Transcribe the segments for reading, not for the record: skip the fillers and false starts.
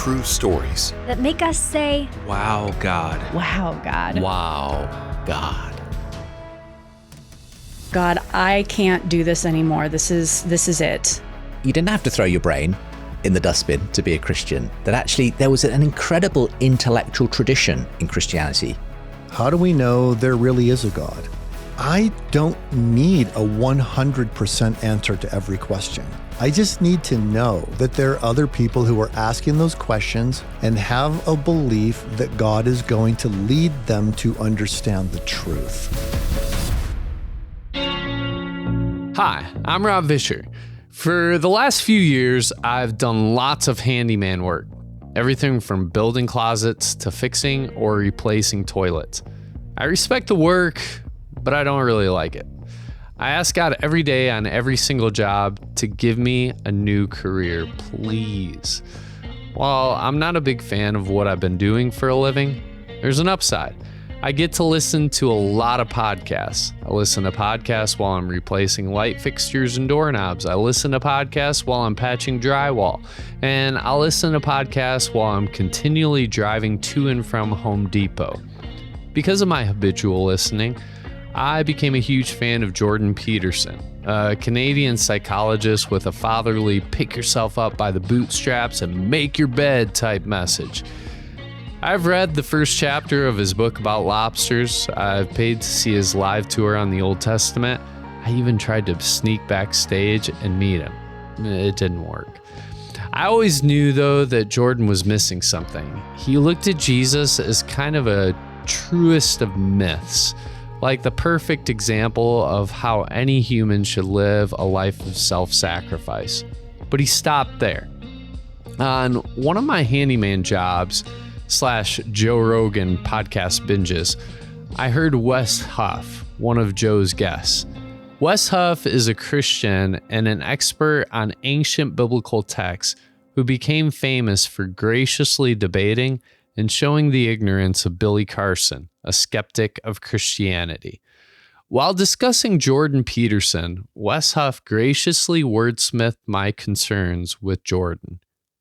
true stories that make us say, "Wow, God. Wow, God. Wow, God. God, I can't do this anymore. This is it." You didn't have to throw your brain in the dustbin to be a Christian. That actually there was an incredible intellectual tradition in Christianity. How do we know there really is a God? I don't need a 100% answer to every question. I just need to know that there are other people who are asking those questions and have a belief that God is going to lead them to understand the truth. Hi, I'm Rob Vischer. For the last few years, I've done lots of handyman work. Everything from building closets to fixing or replacing toilets. I respect the work, but I don't really like it. I ask God every day on every single job to give me a new career, please. While I'm not a big fan of what I've been doing for a living, there's an upside. I get to listen to a lot of podcasts. I listen to podcasts while I'm replacing light fixtures and doorknobs. I listen to podcasts while I'm patching drywall. And I'll listen to podcasts while I'm continually driving to and from Home Depot. Because of my habitual listening, I became a huge fan of Jordan Peterson, a Canadian psychologist with a fatherly pick yourself up by the bootstraps and make your bed type message. I've read the first chapter of his book about lobsters. I've paid to see his live tour on the Old Testament. I even tried to sneak backstage and meet him. It didn't work. I always knew, though, that Jordan was missing something. He looked at Jesus as kind of a truest of myths, like the perfect example of how any human should live a life of self-sacrifice. But he stopped there. On one of my handyman jobs / Joe Rogan podcast binges, I heard Wes Huff, one of Joe's guests. Wes Huff is a Christian and an expert on ancient biblical texts who became famous for graciously debating and showing the ignorance of Billy Carson, a skeptic of Christianity. While discussing Jordan Peterson, Wes Huff graciously wordsmithed my concerns with Jordan.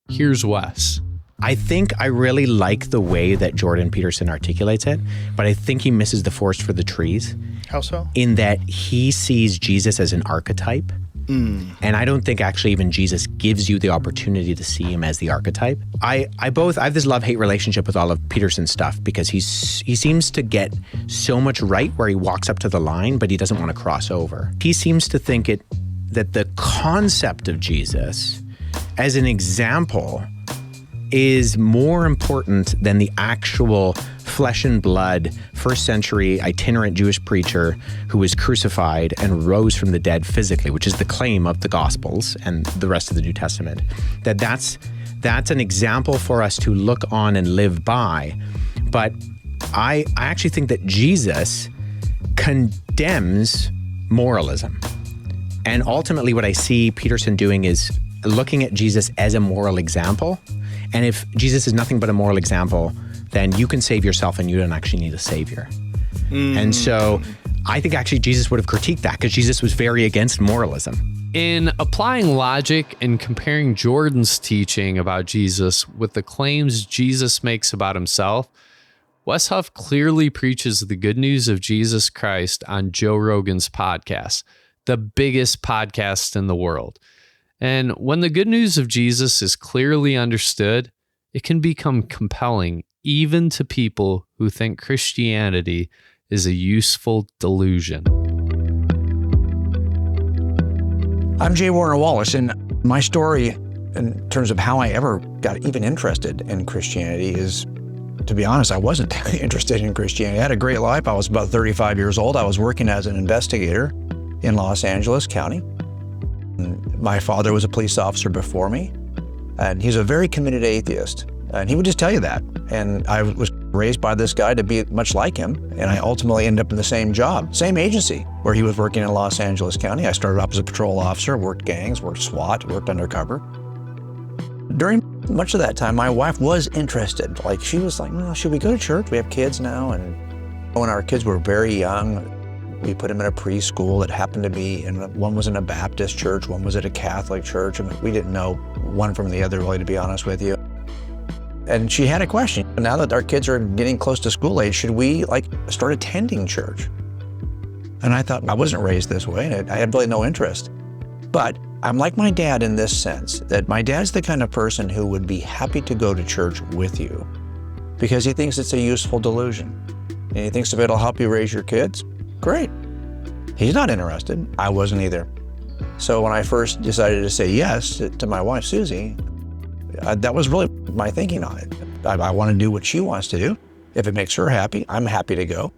Here's Wes. I think I really like the way that Jordan Peterson articulates it, but I think he misses the forest for the trees. How so? In that he sees Jesus as an archetype. And I don't think actually even Jesus gives you the opportunity to see him as the archetype. I have this love-hate relationship with all of Peterson's stuff because he seems to get so much right where he walks up to the line, but he doesn't want to cross over. He seems to think that the concept of Jesus as an example is more important than the actual flesh and blood, first century itinerant Jewish preacher who was crucified and rose from the dead physically, which is the claim of the Gospels and the rest of the New Testament. That's an example for us to look on and live by. But I actually think that Jesus condemns moralism. And ultimately what I see Peterson doing is looking at Jesus as a moral example. And if Jesus is nothing but a moral example, then you can save yourself and you don't actually need a savior. And so I think actually Jesus would have critiqued that because Jesus was very against moralism. In applying logic and comparing Jordan's teaching about Jesus with the claims Jesus makes about himself, Wes Huff clearly preaches the good news of Jesus Christ on Joe Rogan's podcast, the biggest podcast in the world. And when the good news of Jesus is clearly understood, it can become compelling even to people who think Christianity is a useful delusion. I'm J. Warner Wallace, and my story in terms of how I ever got even interested in Christianity is, to be honest, I wasn't interested in Christianity. I had a great life. I was about 35 years old. I was working as an investigator in Los Angeles County. My father was a police officer before me, and he's a very committed atheist, and he would just tell you that. And I was raised by this guy to be much like him, and I ultimately ended up in the same job, same agency, where he was working in Los Angeles County. I started off as a patrol officer, worked gangs, worked SWAT, worked undercover. During much of that time, my wife was interested. Like, she was like, "No, should we go to church? We have kids now." And when our kids were very young, we put them in a preschool that happened to be, one was in a Baptist church, one was at a Catholic church, and we didn't know one from the other, really, to be honest with you. And she had a question. Now that our kids are getting close to school age, should we start attending church? And I thought, I wasn't raised this way, and I had really no interest. But I'm like my dad in this sense, that my dad's the kind of person who would be happy to go to church with you because he thinks it's a useful delusion. And he thinks if it'll help you raise your kids, great. He's not interested. I wasn't either. So when I first decided to say yes to my wife, Susie, that was really my thinking on it. I want to do what she wants to do. If it makes her happy, I'm happy to go.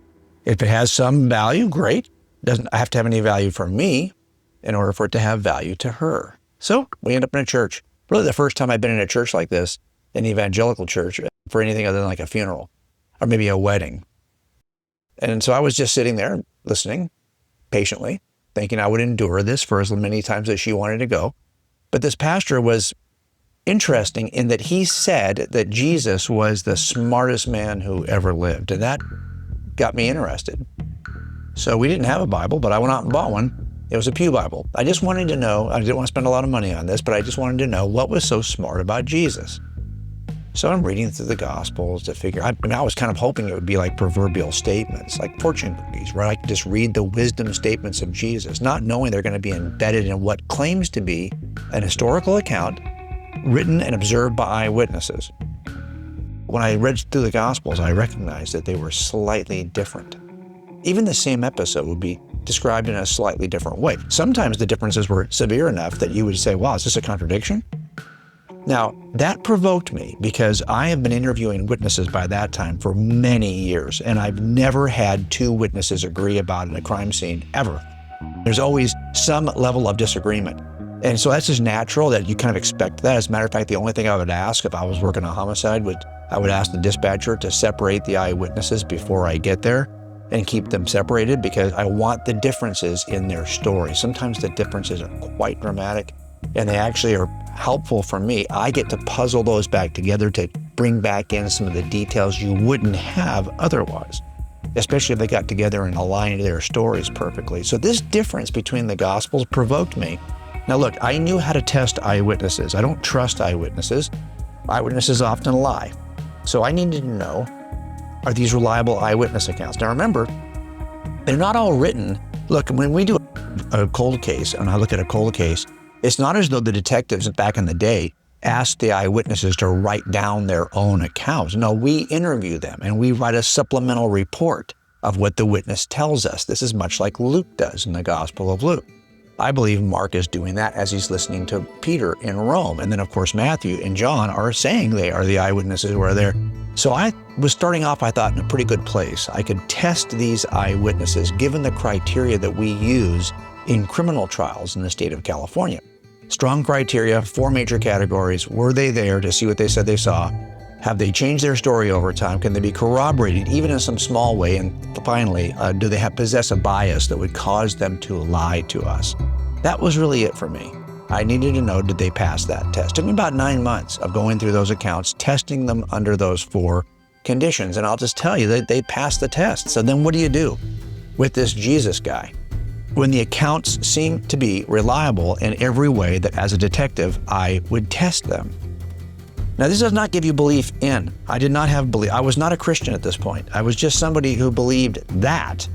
If it has some value, great. Doesn't have to have any value for me in order for it to have value to her. So we end up in a church. Really the first time I've been in a church like this, an evangelical church, for anything other than like a funeral or maybe a wedding. And so I was just sitting there listening patiently, thinking I would endure this for as many times as she wanted to go. But this pastor was interesting in that he said that Jesus was the smartest man who ever lived. And that got me interested. So we didn't have a Bible, but I went out and bought one. It was a pew Bible. I just wanted to know, I didn't want to spend a lot of money on this, but I just wanted to know what was so smart about Jesus. So I'm reading through the Gospels to figure, I was kind of hoping it would be like proverbial statements, like fortune cookies, where I could just read the wisdom statements of Jesus, not knowing they're going to be embedded in what claims to be an historical account written and observed by eyewitnesses. When I read through the Gospels, I recognized that they were slightly different. Even the same episode would be described in a slightly different way. Sometimes the differences were severe enough that you would say, wow, is this a contradiction? Now, that provoked me because I have been interviewing witnesses by that time for many years, and I've never had two witnesses agree about a crime scene, ever. There's always some level of disagreement. And so that's just natural that you kind of expect that. As a matter of fact, the only thing I would ask if I was working a homicide I would ask the dispatcher to separate the eyewitnesses before I get there and keep them separated because I want the differences in their story. Sometimes the differences are quite dramatic and they actually are helpful for me. I get to puzzle those back together to bring back in some of the details you wouldn't have otherwise, especially if they got together and aligned their stories perfectly. So this difference between the Gospels provoked me. Now look, I knew how to test eyewitnesses. I don't trust eyewitnesses. Eyewitnesses often lie. So I needed to know, are these reliable eyewitness accounts? Now remember, they're not all written. Look, when we do a cold case, and I look at a cold case, it's not as though the detectives back in the day asked the eyewitnesses to write down their own accounts. No, we interview them and we write a supplemental report of what the witness tells us. This is much like Luke does in the Gospel of Luke. I believe Mark is doing that as he's listening to Peter in Rome. And then, of course, Matthew and John are saying they are the eyewitnesses who are there. So I was starting off, I thought, in a pretty good place. I could test these eyewitnesses given the criteria that we use in criminal trials in the state of California. Strong criteria, 4 major categories. Were they there to see what they said they saw? Have they changed their story over time? Can they be corroborated, even in some small way? And finally, do they possess a bias that would cause them to lie to us? That was really it for me. I needed to know, did they pass that test? It took me about 9 months of going through those accounts, testing them under those 4 conditions. And I'll just tell you that they passed the test. So then what do you do with this Jesus guy? When the accounts seem to be reliable in every way that as a detective, I would test them. Now, this does not give you belief in. I did not have belief. I was not a Christian at this point. I was just somebody who believed that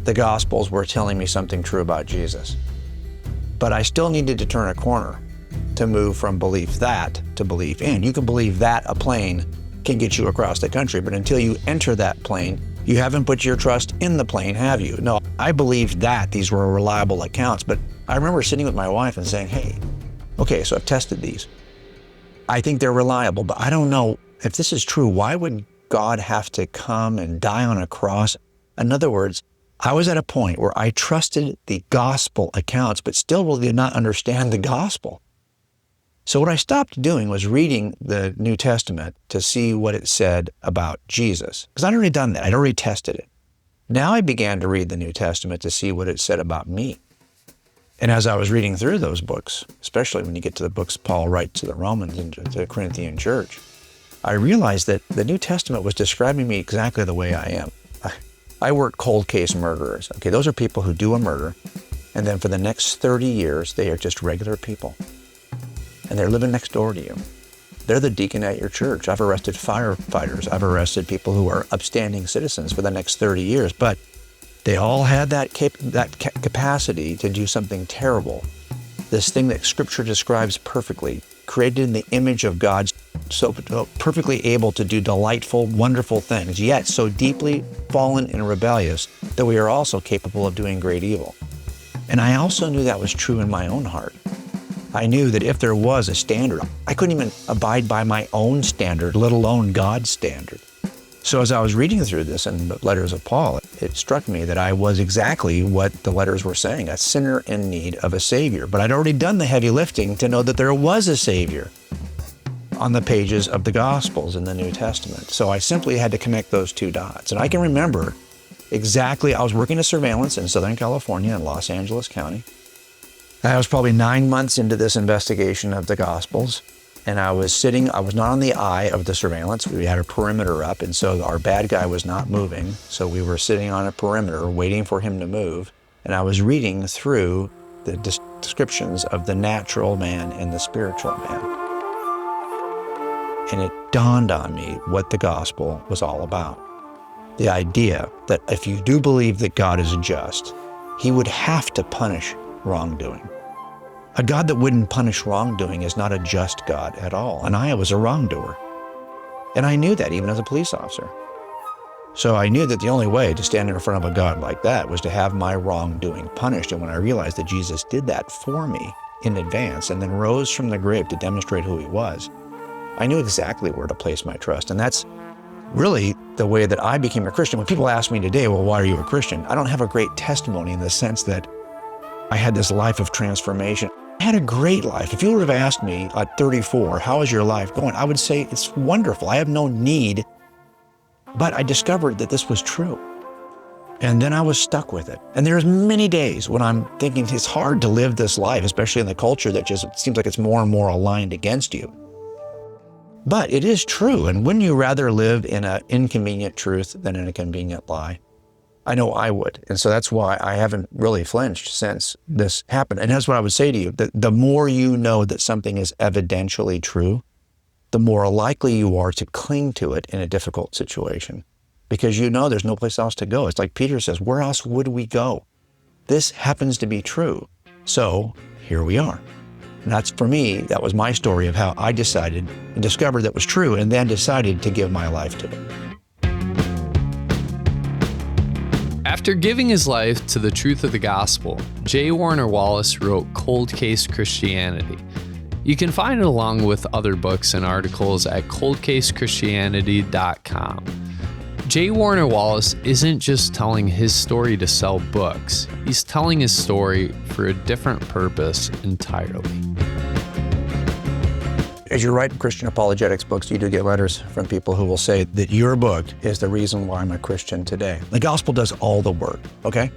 the Gospels were telling me something true about Jesus. But I still needed to turn a corner to move from belief that to belief in. You can believe that a plane can get you across the country, but until you enter that plane, you haven't put your trust in the plane, have you? No, I believed that these were reliable accounts, but I remember sitting with my wife and saying, hey, okay, so I've tested these. I think they're reliable, but I don't know if this is true. Why would God have to come and die on a cross? In other words, I was at a point where I trusted the gospel accounts, but still really did not understand the gospel. So what I stopped doing was reading the New Testament to see what it said about Jesus, because I'd already done that. I'd already tested it. Now I began to read the New Testament to see what it said about me. And as I was reading through those books, especially when you get to the books Paul writes to the Romans and to the Corinthian church, I realized that the New Testament was describing me exactly the way I am. I work cold case murderers. Okay, those are people who do a murder, and then for the next 30 years, they are just regular people. And they're living next door to you. They're the deacon at your church. I've arrested firefighters. I've arrested people who are upstanding citizens for the next 30 years. But they all had that capacity to do something terrible. This thing that Scripture describes perfectly, created in the image of God, so perfectly able to do delightful, wonderful things, yet so deeply fallen and rebellious that we are also capable of doing great evil. And I also knew that was true in my own heart. I knew that if there was a standard, I couldn't even abide by my own standard, let alone God's standard. So as I was reading through this in the letters of Paul, it struck me that I was exactly what the letters were saying, a sinner in need of a Savior. But I'd already done the heavy lifting to know that there was a Savior on the pages of the Gospels in the New Testament. So I simply had to connect those two dots. And I can remember exactly, I was working a surveillance in Southern California in Los Angeles County. I was probably 9 months into this investigation of the Gospels, and I was not on the eye of the surveillance. We had a perimeter up, and so our bad guy was not moving. So we were sitting on a perimeter waiting for him to move, and I was reading through the descriptions of the natural man and the spiritual man. And it dawned on me what the gospel was all about. The idea that if you do believe that God is just, he would have to punish wrongdoing. A God that wouldn't punish wrongdoing is not a just God at all. And I was a wrongdoer. And I knew that even as a police officer. So I knew that the only way to stand in front of a God like that was to have my wrongdoing punished. And when I realized that Jesus did that for me in advance and then rose from the grave to demonstrate who he was, I knew exactly where to place my trust. And that's really the way that I became a Christian. When people ask me today, well, why are you a Christian? I don't have a great testimony in the sense that I had this life of transformation. I had a great life. If you would have asked me at 34, how is your life going? I would say it's wonderful. I have no need. But I discovered that this was true. And then I was stuck with it. And there's many days when I'm thinking it's hard to live this life, especially in the culture that just seems like it's more and more aligned against you. But it is true. And wouldn't you rather live in an inconvenient truth than in a convenient lie? I know I would. And so that's why I haven't really flinched since this happened. And that's what I would say to you, that the more you know that something is evidentially true, the more likely you are to cling to it in a difficult situation, because you know there's no place else to go. It's like Peter says, where else would we go? This happens to be true. So here we are. And that's, for me, that was my story of how I decided and discovered that was true and then decided to give my life to it. After giving his life to the truth of the gospel, J. Warner Wallace wrote Cold Case Christianity. You can find it along with other books and articles at coldcasechristianity.com. J. Warner Wallace isn't just telling his story to sell books. He's telling his story for a different purpose entirely. As you write Christian apologetics books, you do get letters from people who will say that your book is the reason why I'm a Christian today. The gospel does all the work, okay?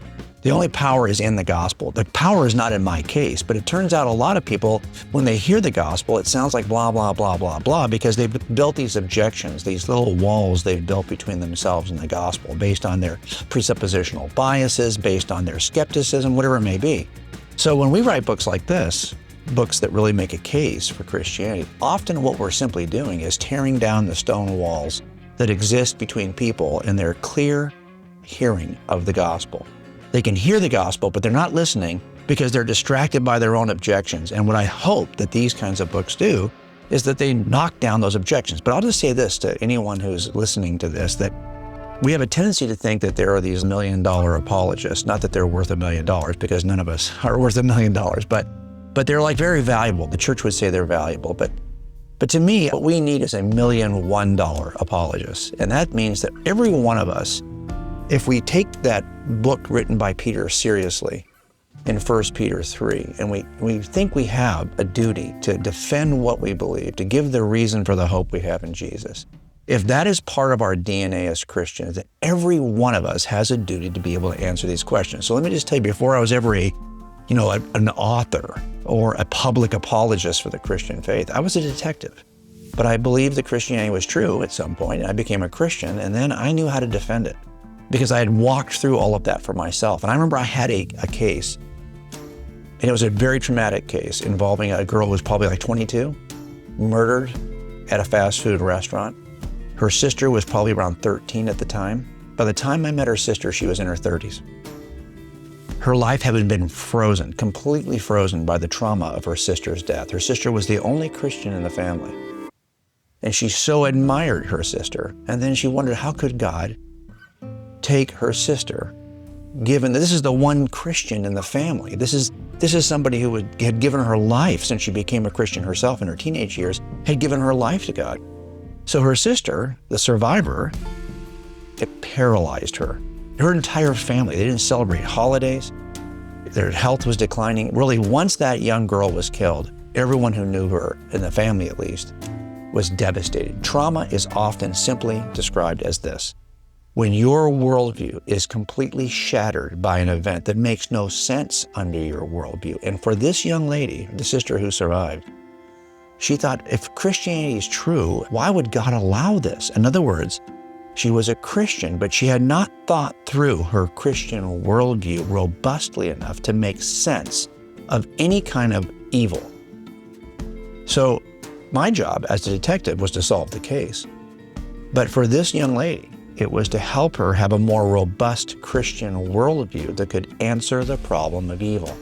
The only power is in the gospel. The power is not in my case, but it turns out a lot of people, when they hear the gospel, it sounds like blah, blah, blah, blah, blah, because they've built these objections, these little walls they've built between themselves and the gospel based on their presuppositional biases, based on their skepticism, whatever it may be. So when we write books like this, books that really make a case for Christianity, often what we're simply doing is tearing down the stone walls that exist between people and their clear hearing of the gospel. They can hear the gospel, but they're not listening because they're distracted by their own objections. And what I hope that these kinds of books do is that they knock down those objections. But I'll just say this to anyone who's listening to this, that we have a tendency to think that there are these $1 million apologists, not that they're worth $1 million, because none of us are worth $1 million, but they're like very valuable. The church would say they're valuable, but to me, what we need is $1 million $1 apologists. And that means that every one of us, if we take that book written by Peter seriously in 1 Peter 3, and we think we have a duty to defend what we believe, to give the reason for the hope we have in Jesus, if that is part of our DNA as Christians, then every one of us has a duty to be able to answer these questions. So let me just tell you, before I was ever an author or a public apologist for the Christian faith, I was a detective. But I believed that Christianity was true at some point, and I became a Christian, and then I knew how to defend it because I had walked through all of that for myself. And I remember I had a case, and it was a very traumatic case involving a girl who was probably like 22, murdered, at a fast food restaurant. Her sister was probably around 13 at the time. By the time I met her sister, she was in her 30s. Her life had been frozen, completely frozen by the trauma of her sister's death. Her sister was the only Christian in the family. And she so admired her sister. And then she wondered, how could God take her sister, given that this is the one Christian in the family? This is somebody who had given her life since she became a Christian herself in her teenage years, had given her life to God. So her sister, the survivor, it paralyzed her. Her entire family, they didn't celebrate holidays. Their health was declining. Really, once that young girl was killed, everyone who knew her, in the family at least, was devastated. Trauma is often simply described as this: when your worldview is completely shattered by an event that makes no sense under your worldview. And for this young lady, the sister who survived, she thought, if Christianity is true, why would God allow this? In other words, she was a Christian, but she had not thought through her Christian worldview robustly enough to make sense of any kind of evil. So my job as a detective was to solve the case. But for this young lady, it was to help her have a more robust Christian worldview that could answer the problem of evil.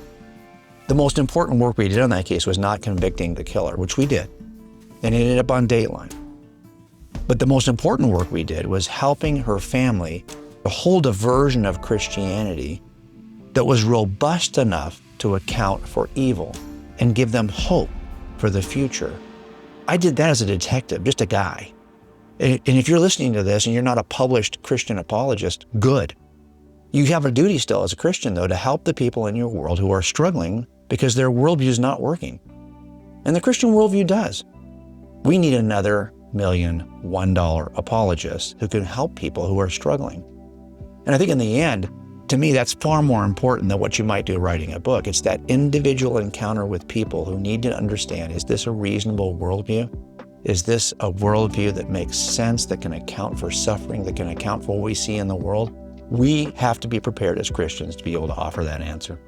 The most important work we did on that case was not convicting the killer, which we did, and it ended up on Dateline. But the most important work we did was helping her family to hold a version of Christianity that was robust enough to account for evil and give them hope for the future. I did that as a detective, just a guy. And if you're listening to this and you're not a published Christian apologist, good. You have a duty still as a Christian, though, to help the people in your world who are struggling because their worldview is not working. And the Christian worldview does. We need another $1,000,001 apologists who can help people who are struggling. And I think in the end, to me, that's far more important than what you might do writing a book. It's that individual encounter with people who need to understand, is this a reasonable worldview? Is this a worldview that makes sense, that can account for suffering, that can account for what we see in the world? We have to be prepared as Christians to be able to offer that answer.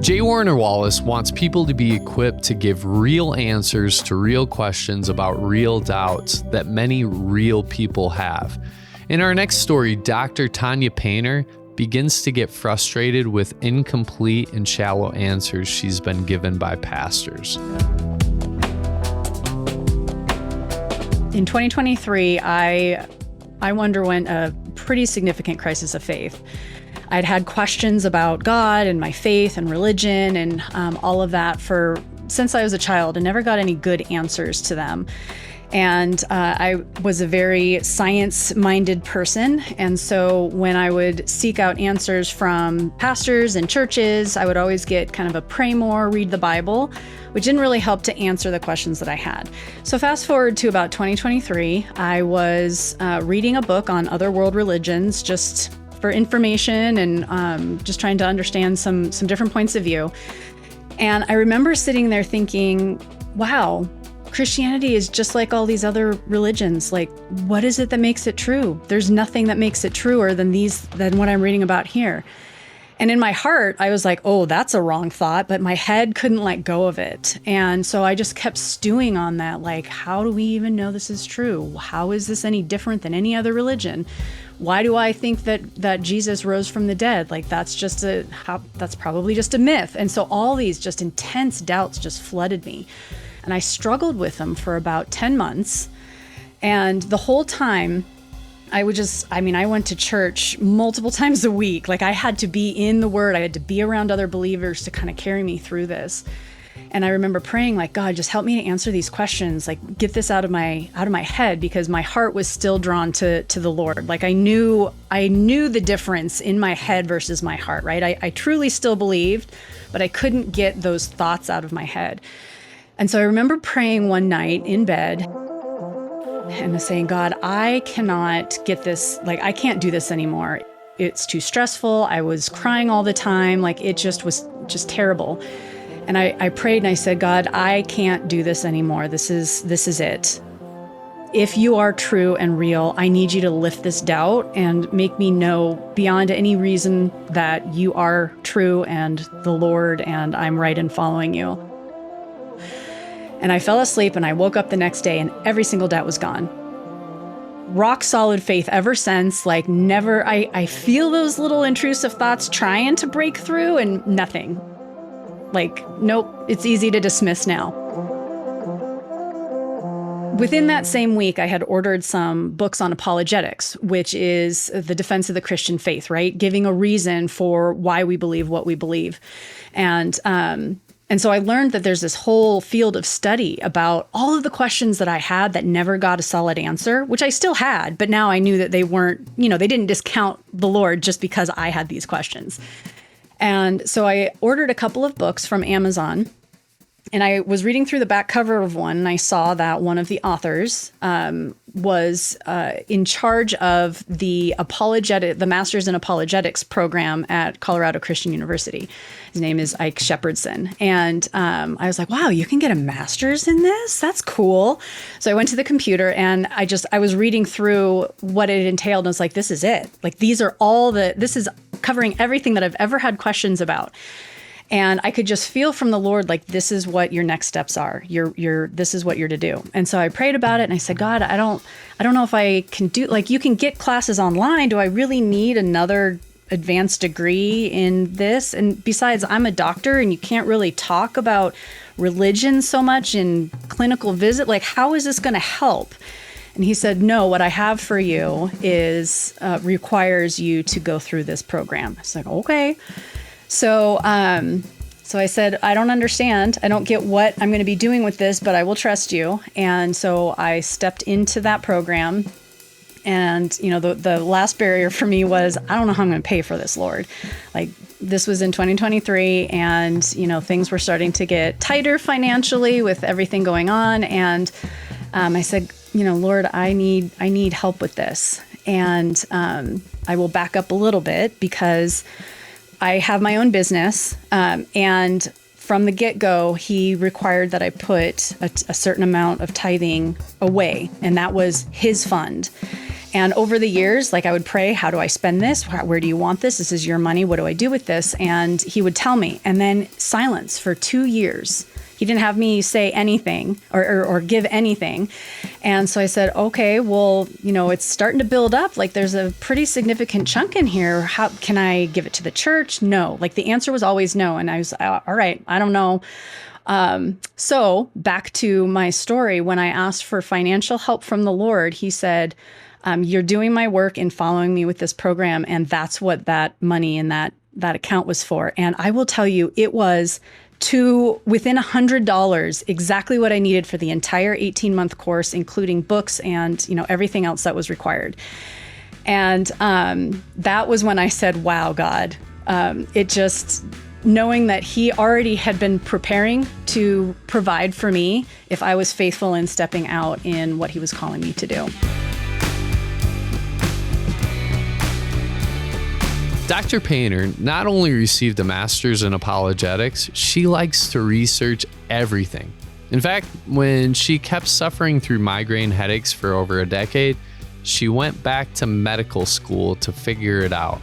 J. Warner Wallace wants people to be equipped to give real answers to real questions about real doubts that many real people have. In our next story, Dr. Tanya Paynter begins to get frustrated with incomplete and shallow answers she's been given by pastors. In 2023, I underwent a pretty significant crisis of faith. I'd had questions about God and my faith and religion and all of that since I was a child, and never got any good answers to them. And I was a very science-minded person. And so when I would seek out answers from pastors and churches, I would always get kind of a pray more, read the Bible, which didn't really help to answer the questions that I had. So fast forward to about 2023, I was reading a book on other world religions, just for information and just trying to understand some different points of view. And I remember sitting there thinking, wow, Christianity is just like all these other religions. Like, what is it that makes it true? There's nothing that makes it truer than what I'm reading about here. And in my heart, I was like, oh, that's a wrong thought, but my head couldn't let go of it. And so I just kept stewing on that. Like, how do we even know this is true? How is this any different than any other religion? Why do I think that Jesus rose from the dead? Like, that's probably just a myth. And so all these just intense doubts just flooded me. And I struggled with them for about 10 months. And the whole time, I went to church multiple times a week. Like, I had to be in the Word. I had to be around other believers to kind of carry me through this. And I remember praying, like, God, just help me to answer these questions. Like, get this out of my head, because my heart was still drawn to the Lord. Like, I knew the difference in my head versus my heart, right? I truly still believed, but I couldn't get those thoughts out of my head. And so I remember praying one night in bed and saying, God, I cannot get this, like, I can't do this anymore. It's too stressful. I was crying all the time. Like, it just was just terrible. And I prayed and I said, God, I can't do this anymore. This is it. If you are true and real, I need you to lift this doubt and make me know beyond any reason that you are true and the Lord, and I'm right in following you. And I fell asleep and I woke up the next day and every single doubt was gone. Rock solid faith ever since, like never, I feel those little intrusive thoughts trying to break through and nothing. Like, nope, it's easy to dismiss now. Within that same week, I had ordered some books on apologetics, which is the defense of the Christian faith, right? Giving a reason for why we believe what we believe. And so I learned that there's this whole field of study about all of the questions that I had that never got a solid answer, which I still had, but now I knew that they weren't, they didn't discount the Lord just because I had these questions. And so I ordered a couple of books from Amazon, and I was reading through the back cover of one, and I saw that one of the authors was in charge of the Masters in Apologetics program at Colorado Christian University. His name is Ike Shepherdson. And I was like, wow, you can get a master's in this? That's cool. So I went to the computer and I was reading through what it entailed. And I was like, this is it. Like, this is covering everything that I've ever had questions about. And I could just feel from the Lord, like, this is what your next steps are. This is what you're to do. And so I prayed about it and I said, God, I don't know if I can do, like, you can get classes online. Do I really need another advanced degree in this? And besides, I'm a doctor and you can't really talk about religion so much in clinical visit. Like, how is this going to help? And he said, no, what I have for you is requires you to go through this program. I was like, okay. So I said, I don't understand. I don't get what I'm going to be doing with this, but I will trust you. And so I stepped into that program. And, the last barrier for me was, I don't know how I'm going to pay for this, Lord. Like, this was in 2023 and, things were starting to get tighter financially with everything going on. And I said, Lord, I need help with this. And I will back up a little bit because I have my own business, and from the get-go, he required that I put a certain amount of tithing away, and that was his fund. And over the years, like, I would pray, how do I spend this? Where do you want this? This is your money. What do I do with this? And he would tell me, and then silence for 2 years. He didn't have me say anything or give anything. And so I said, okay, well, it's starting to build up. Like, there's a pretty significant chunk in here. How can I give it to the church? No. Like, the answer was always no. And I was, all right, I don't know. So back to my story, when I asked for financial help from the Lord, he said, you're doing my work in following me with this program. And that's what that money in that account was for. And I will tell you, it was within $100, exactly what I needed for the entire 18-month course, including books and, everything else that was required. And that was when I said, wow, God, it just, knowing that he already had been preparing to provide for me if I was faithful in stepping out in what he was calling me to do. Dr. Paynter not only received a master's in apologetics, she likes to research everything. In fact, when she kept suffering through migraine headaches for over a decade, she went back to medical school to figure it out.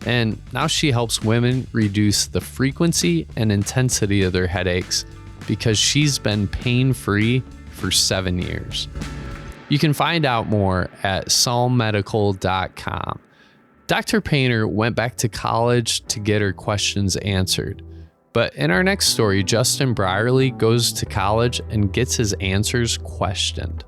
And now she helps women reduce the frequency and intensity of their headaches because she's been pain-free for 7 years. You can find out more at psalmmedical.com. Dr. Paynter went back to college to get her questions answered. But in our next story, Justin Brierley goes to college and gets his answers questioned.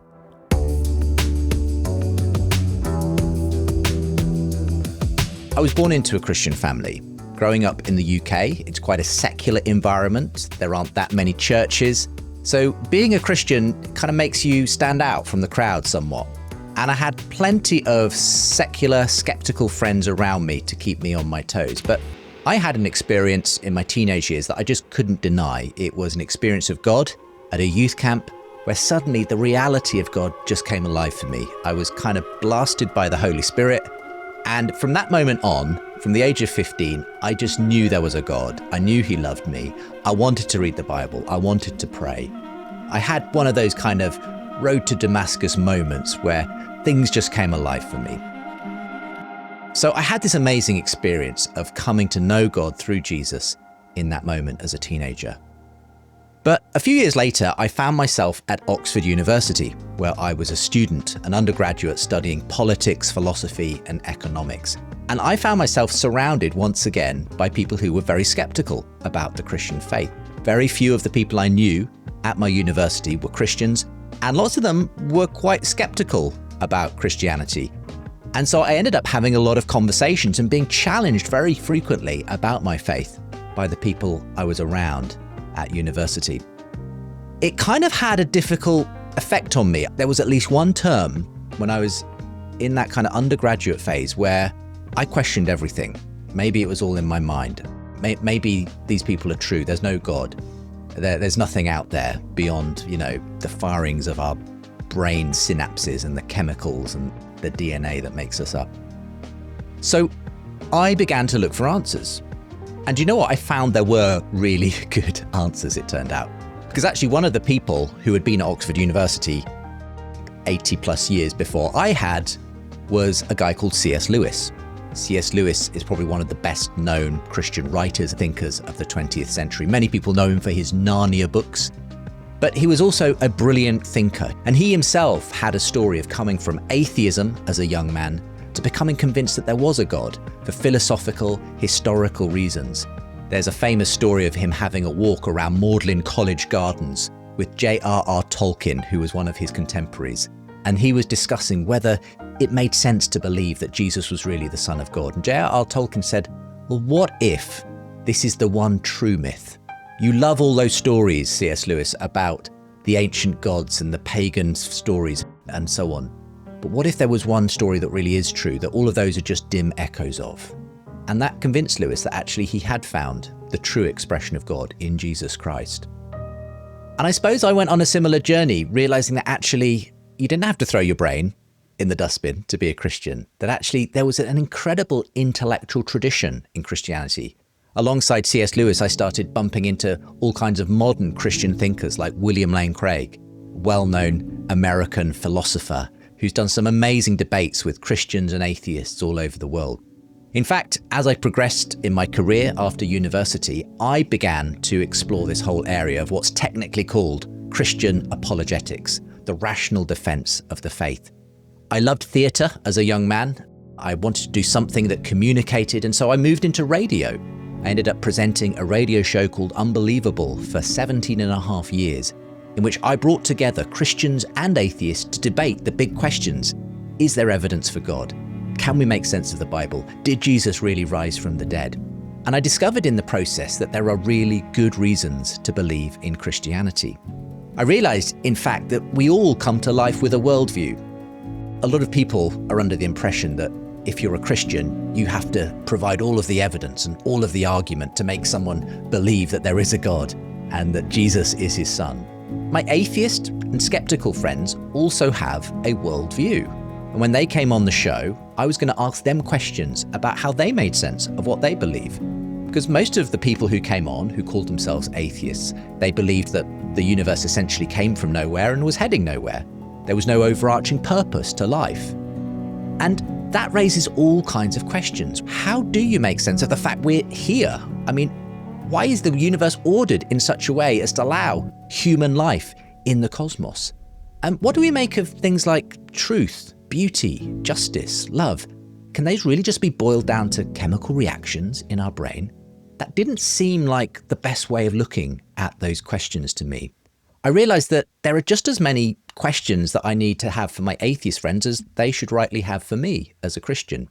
I was born into a Christian family. Growing up in the UK, it's quite a secular environment. There aren't that many churches. So being a Christian kind of makes you stand out from the crowd somewhat. And I had plenty of secular, skeptical friends around me to keep me on my toes. But I had an experience in my teenage years that I just couldn't deny. It was an experience of God at a youth camp where suddenly the reality of God just came alive for me. I was kind of blasted by the Holy Spirit. And from that moment on, from the age of 15, I just knew there was a God. I knew he loved me. I wanted to read the Bible. I wanted to pray. I had one of those kind of road to Damascus moments where things just came alive for me. So I had this amazing experience of coming to know God through Jesus in that moment as a teenager. But a few years later, I found myself at Oxford University, where I was a student, an undergraduate studying politics, philosophy, and economics. And I found myself surrounded once again by people who were very skeptical about the Christian faith. Very few of the people I knew at my university were Christians, and lots of them were quite skeptical about Christianity. And so I ended up having a lot of conversations and being challenged very frequently about my faith by the people I was around at university. It kind of had a difficult effect on me. There was at least one term when I was in that kind of undergraduate phase where I questioned everything. Maybe it was all in my mind. Maybe these people are true. There's no God. There's nothing out there beyond, the firings of our brain synapses and the chemicals and the DNA that makes us up. So I began to look for answers. And you know what? I found there were really good answers, it turned out. Because actually one of the people who had been at Oxford University 80 plus years before I had was a guy called C.S. Lewis. C.S. Lewis is probably one of the best known Christian writers, thinkers of the 20th century. Many people know him for his Narnia books, but he was also a brilliant thinker. And he himself had a story of coming from atheism as a young man to becoming convinced that there was a God for philosophical, historical reasons. There's a famous story of him having a walk around Magdalen College Gardens with J.R.R. Tolkien, who was one of his contemporaries. And he was discussing whether it made sense to believe that Jesus was really the Son of God. And J.R.R. Tolkien said, well, what if this is the one true myth? You love all those stories, C.S. Lewis, about the ancient gods and the pagan stories and so on. But what if there was one story that really is true, that all of those are just dim echoes of? And that convinced Lewis that actually he had found the true expression of God in Jesus Christ. And I suppose I went on a similar journey, realizing that actually you didn't have to throw your brain in the dustbin to be a Christian, that actually there was an incredible intellectual tradition in Christianity. Alongside C.S. Lewis, I started bumping into all kinds of modern Christian thinkers like William Lane Craig, well-known American philosopher who's done some amazing debates with Christians and atheists all over the world. In fact, as I progressed in my career after university, I began to explore this whole area of what's technically called Christian apologetics, the rational defense of the faith. I loved theatre as a young man. I wanted to do something that communicated, and so I moved into radio. I ended up presenting a radio show called Unbelievable for 17 and a half years, in which I brought together Christians and atheists to debate the big questions. Is there evidence for God? Can we make sense of the Bible? Did Jesus really rise from the dead? And I discovered in the process that there are really good reasons to believe in Christianity. I realized, in fact, that we all come to life with a worldview. A lot of people are under the impression that if you're a Christian, you have to provide all of the evidence and all of the argument to make someone believe that there is a God and that Jesus is his son. My atheist and skeptical friends also have a worldview. And when they came on the show, I was going to ask them questions about how they made sense of what they believe. Because most of the people who came on, who called themselves atheists, they believed that the universe essentially came from nowhere and was heading nowhere. There was no overarching purpose to life. And that raises all kinds of questions. How do you make sense of the fact we're here? I mean, why is the universe ordered in such a way as to allow human life in the cosmos? And what do we make of things like truth, beauty, justice, love? Can those really just be boiled down to chemical reactions in our brain? That didn't seem like the best way of looking at those questions to me. I realized that there are just as many questions that I need to have for my atheist friends as they should rightly have for me as a Christian.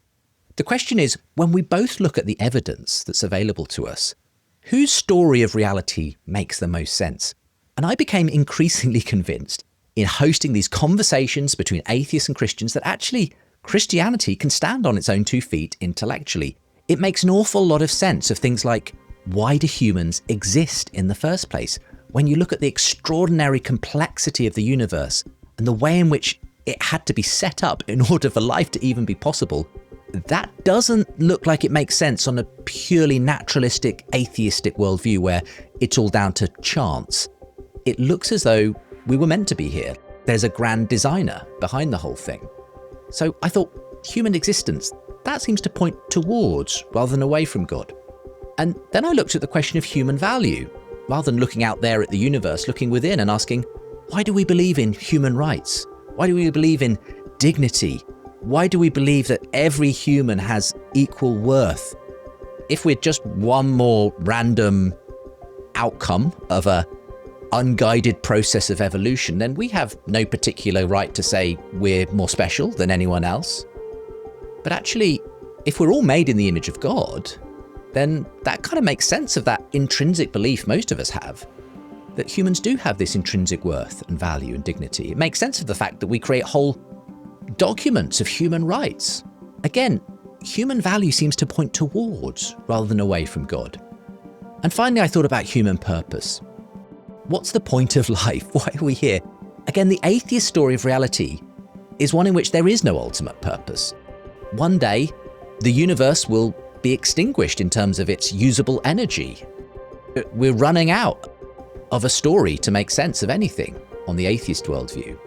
The question is, when we both look at the evidence that's available to us, whose story of reality makes the most sense? And I became increasingly convinced in hosting these conversations between atheists and Christians that actually Christianity can stand on its own 2 feet intellectually. It makes an awful lot of sense of things like, why do humans exist in the first place? When you look at the extraordinary complexity of the universe and the way in which it had to be set up in order for life to even be possible, that doesn't look like it makes sense on a purely naturalistic, atheistic worldview where it's all down to chance. It looks as though we were meant to be here. There's a grand designer behind the whole thing. So I thought, human existence, that seems to point towards rather than away from God. And then I looked at the question of human value. rather than looking out there at the universe, looking within and asking, why do we believe in human rights? Why do we believe in dignity? Why do we believe that every human has equal worth? If we're just one more random outcome of a unguided process of evolution, then we have no particular right to say we're more special than anyone else. But actually, if we're all made in the image of God, then that kind of makes sense of that intrinsic belief most of us have, that humans do have this intrinsic worth and value and dignity. It makes sense of the fact that we create whole documents of human rights. Again, human value seems to point towards rather than away from God. And finally, I thought about human purpose. What's the point of life? Why are we here? Again, the atheist story of reality is one in which there is no ultimate purpose. One day, the universe will be extinguished in terms of its usable energy. We're running out of a story to make sense of anything on the atheist worldview.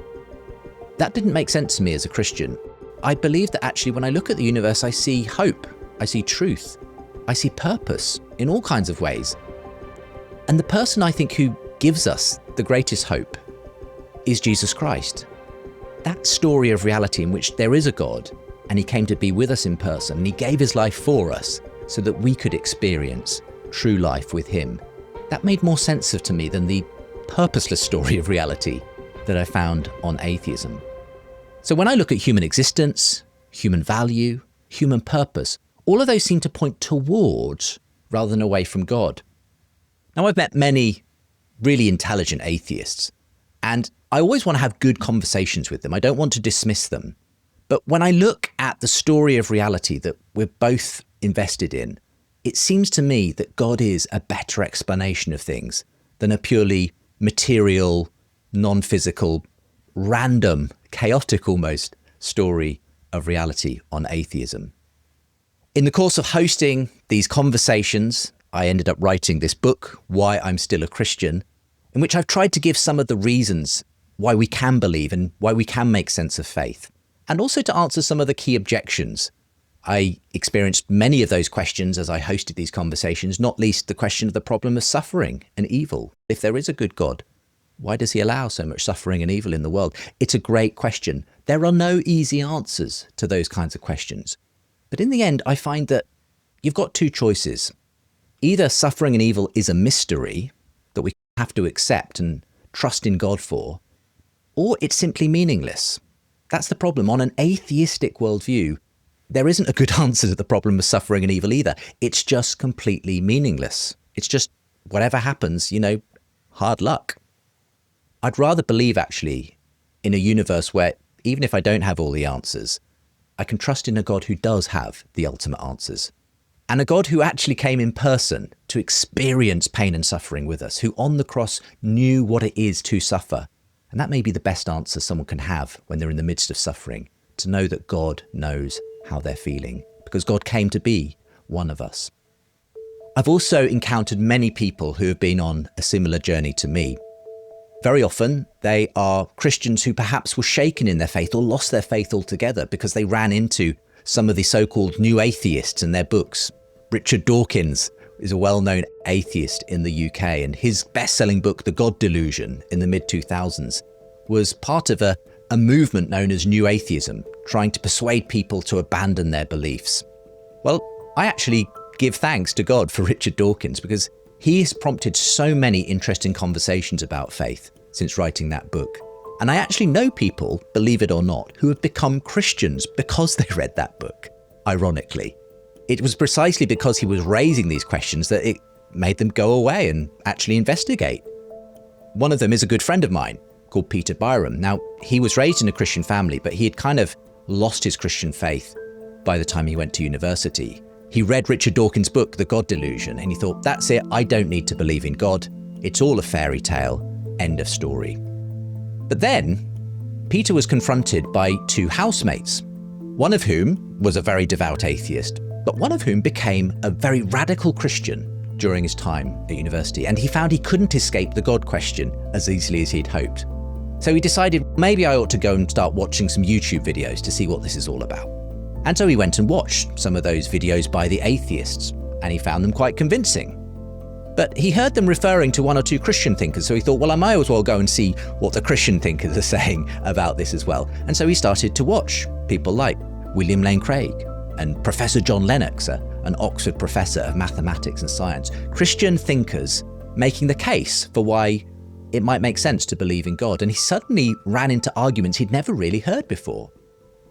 That didn't make sense to me as a Christian. I believe that actually when I look at the universe, I see hope, I see truth, I see purpose in all kinds of ways. And the person I think who gives us the greatest hope is Jesus Christ. That story of reality in which there is a God and he came to be with us in person and he gave his life for us so that we could experience true life with him. That made more sense to me than the purposeless story of reality that I found on atheism. So when I look at human existence, human value, human purpose, all of those seem to point towards rather than away from God. Now, I've met many really intelligent atheists, and I always want to have good conversations with them. I don't want to dismiss them. But when I look at the story of reality that we're both invested in, it seems to me that God is a better explanation of things than a purely material, non-physical, random, chaotic almost story of reality on atheism. In the course of hosting these conversations, I ended up writing this book, Why I'm Still a Christian, in which I've tried to give some of the reasons why we can believe and why we can make sense of faith, and also to answer some of the key objections. I experienced many of those questions as I hosted these conversations, not least the question of the problem of suffering and evil. If there is a good God, why does he allow so much suffering and evil in the world? It's a great question. There are no easy answers to those kinds of questions. But in the end, I find that you've got two choices. Either suffering and evil is a mystery that we have to accept and trust in God for, or it's simply meaningless. That's the problem. On an atheistic worldview, there isn't a good answer to the problem of suffering and evil either. It's just completely meaningless. It's just whatever happens, hard luck. I'd rather believe actually in a universe where even if I don't have all the answers, I can trust in a God who does have the ultimate answers. And a God who actually came in person to experience pain and suffering with us, who on the cross knew what it is to suffer. And that may be the best answer someone can have when they're in the midst of suffering, to know that God knows how they're feeling, because God came to be one of us. I've also encountered many people who have been on a similar journey to me. Very often, they are Christians who perhaps were shaken in their faith or lost their faith altogether because they ran into some of the so-called new atheists and their books. Richard Dawkins is a well-known atheist in the UK, and his best-selling book, The God Delusion, in the mid-2000s, was part of a movement known as New Atheism, trying to persuade people to abandon their beliefs. Well, I actually give thanks to God for Richard Dawkins, because he has prompted so many interesting conversations about faith since writing that book. And I actually know people, believe it or not, who have become Christians because they read that book, ironically. It was precisely because he was raising these questions that it made them go away and actually investigate. One of them is a good friend of mine called Peter Byram. Now, he was raised in a Christian family, but he had kind of lost his Christian faith by the time he went to university. He read Richard Dawkins' book, The God Delusion, and he thought, that's it, I don't need to believe in God. It's all a fairy tale, end of story. But then, Peter was confronted by two housemates, one of whom was a very devout atheist, but one of whom became a very radical Christian during his time at university, and he found he couldn't escape the God question as easily as he'd hoped. So he decided, maybe I ought to go and start watching some YouTube videos to see what this is all about. And so he went and watched some of those videos by the atheists, and he found them quite convincing. But he heard them referring to one or two Christian thinkers, so he thought, well, I might as well go and see what the Christian thinkers are saying about this as well. And so he started to watch people like William Lane Craig and Professor John Lennox, an Oxford professor of mathematics and science, Christian thinkers making the case for why it might make sense to believe in God. And he suddenly ran into arguments he'd never really heard before.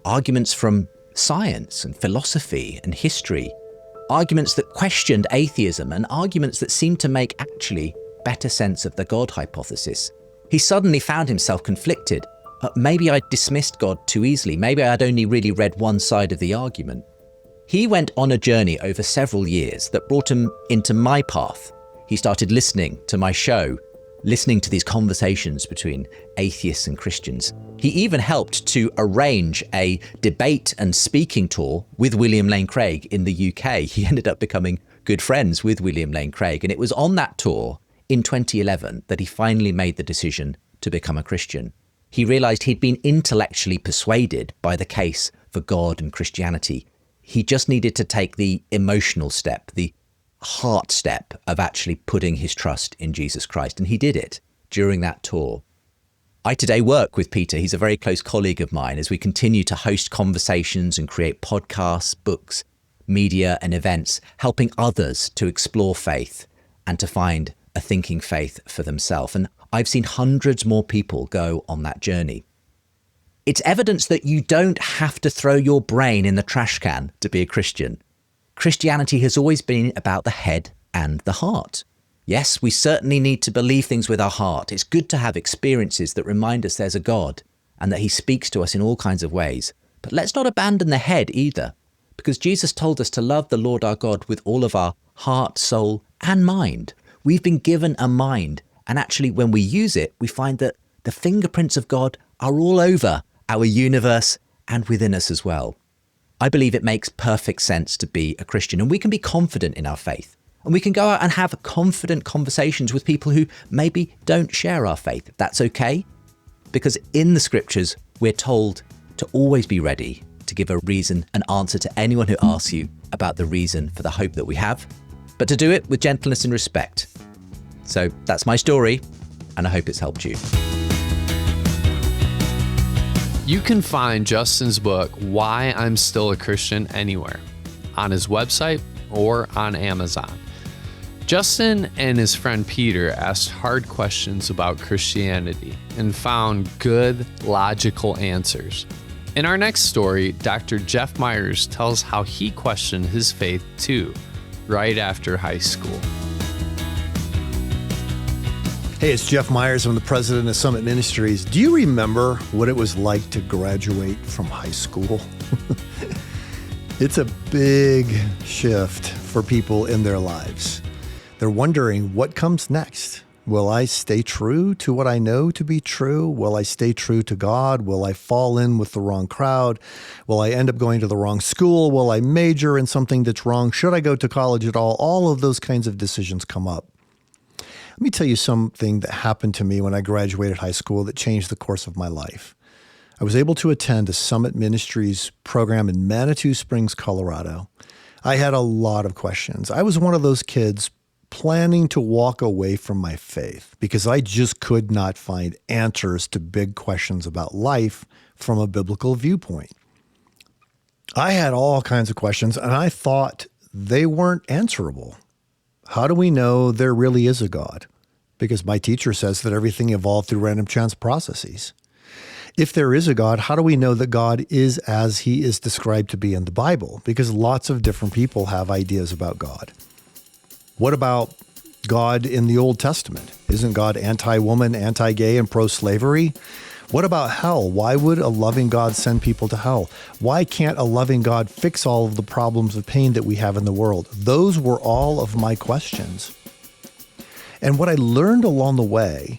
Arguments from science and philosophy and history. Arguments that questioned atheism and arguments that seemed to make actually better sense of the God hypothesis. He suddenly found himself conflicted. Maybe I'd dismissed God too easily. Maybe I'd only really read one side of the argument. He went on a journey over several years that brought him into my path. He started listening to my show, listening to these conversations between atheists and Christians. He even helped to arrange a debate and speaking tour with William Lane Craig in the UK. He ended up becoming good friends with William Lane Craig. And it was on that tour in 2011 that he finally made the decision to become a Christian. He realized he'd been intellectually persuaded by the case for God and Christianity. He just needed to take the emotional step, the heart step of actually putting his trust in Jesus Christ. And he did it during that tour. I today work with Peter. He's a very close colleague of mine as we continue to host conversations and create podcasts, books, media and events, helping others to explore faith and to find a thinking faith for themselves. And I've seen hundreds more people go on that journey. It's evidence that you don't have to throw your brain in the trash can to be a Christian. Christianity has always been about the head and the heart. Yes, we certainly need to believe things with our heart. It's good to have experiences that remind us there's a God and that he speaks to us in all kinds of ways. But let's not abandon the head either, because Jesus told us to love the Lord our God with all of our heart, soul, and mind. We've been given a mind, and actually when we use it, we find that the fingerprints of God are all over our universe and within us as well. I believe it makes perfect sense to be a Christian, and we can be confident in our faith. And we can go out and have confident conversations with people who maybe don't share our faith. That's okay, because in the scriptures, we're told to always be ready to give a reason, an answer to anyone who asks you about the reason for the hope that we have, but to do it with gentleness and respect. So that's my story, and I hope it's helped you. You can find Justin's book, Why I'm Still a Christian, anywhere, on his website or on Amazon. Justin and his friend Peter asked hard questions about Christianity and found good, logical answers. In our next story, Dr. Jeff Myers tells how he questioned his faith too, right after high school. Hey, it's Jeff Myers. I'm the president of Summit Ministries. Do you remember what it was like to graduate from high school? It's a big shift for people in their lives. They're wondering what comes next. Will I stay true to what I know to be true? Will I stay true to God? Will I fall in with the wrong crowd? Will I end up going to the wrong school? Will I major in something that's wrong? Should I go to college at all? All of those kinds of decisions come up. Let me tell you something that happened to me when I graduated high school that changed the course of my life. I was able to attend a Summit Ministries program in Manitou Springs, Colorado. I had a lot of questions. I was one of those kids planning to walk away from my faith because I just could not find answers to big questions about life from a biblical viewpoint. I had all kinds of questions, and I thought they weren't answerable. How do we know there really is a God? Because my teacher says that everything evolved through random chance processes. If there is a God, how do we know that God is as he is described to be in the Bible? Because lots of different people have ideas about God. What about God in the Old Testament? Isn't God anti-woman, anti-gay, and pro-slavery? What about hell? Why would a loving God send people to hell? Why can't a loving God fix all of the problems of pain that we have in the world? Those were all of my questions. And what I learned along the way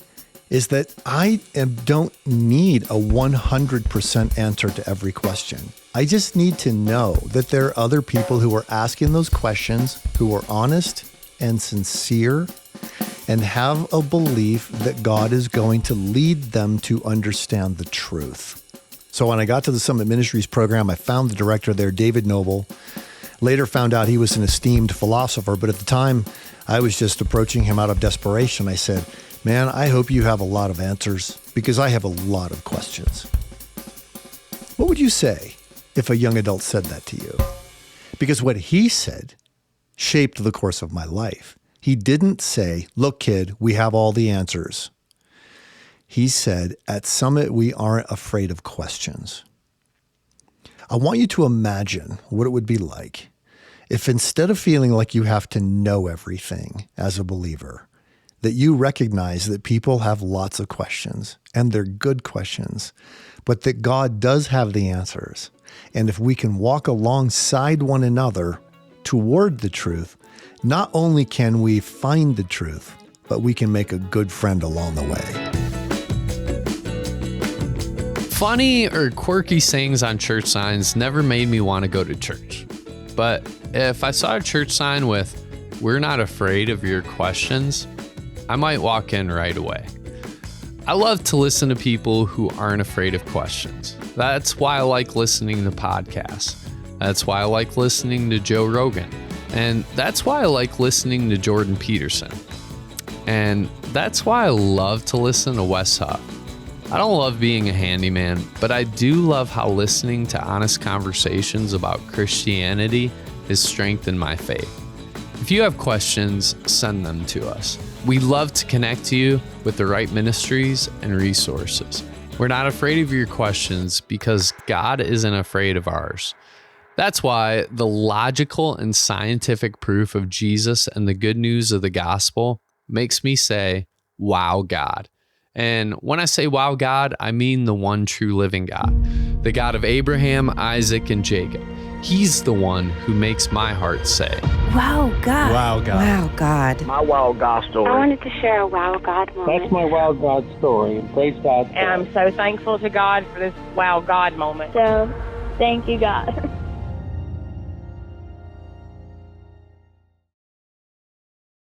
is that I don't need a 100% answer to every question. I just need to know that there are other people who are asking those questions, who are honest and sincere, and have a belief that God is going to lead them to understand the truth. So when I got to the Summit Ministries program, I found the director there, David Noble. Later found out he was an esteemed philosopher, but at the time, I was just approaching him out of desperation. I said, man, I hope you have a lot of answers because I have a lot of questions. What would you say if a young adult said that to you? Because what he said shaped the course of my life. He didn't say, look, kid, we have all the answers. He said, at Summit, we aren't afraid of questions. I want you to imagine what it would be like if instead of feeling like you have to know everything as a believer, that you recognize that people have lots of questions and they're good questions, but that God does have the answers. And if we can walk alongside one another toward the truth, not only can we find the truth, but we can make a good friend along the way. Funny or quirky sayings on church signs never made me want to go to church. But if I saw a church sign with, "We're not afraid of your questions," I might walk in right away. I love to listen to people who aren't afraid of questions. That's why I like listening to podcasts. That's why I like listening to Joe Rogan. And that's why I like listening to Jordan Peterson. And that's why I love to listen to Wes Huff. I don't love being a handyman, but I do love how listening to honest conversations about Christianity has strengthened my faith. If you have questions, send them to us. We love to connect you with the right ministries and resources. We're not afraid of your questions because God isn't afraid of ours. That's why the logical and scientific proof of Jesus and the good news of the gospel makes me say, wow, God. And when I say wow, God, I mean the one true living God, the God of Abraham, Isaac, and Jacob. He's the one who makes my heart say, wow, God. Wow, God. Wow, God. My wow God story. I wanted to share a wow God moment. That's my wow God story. Praise God. And I'm so thankful to God for this wow God moment. So, thank you, God.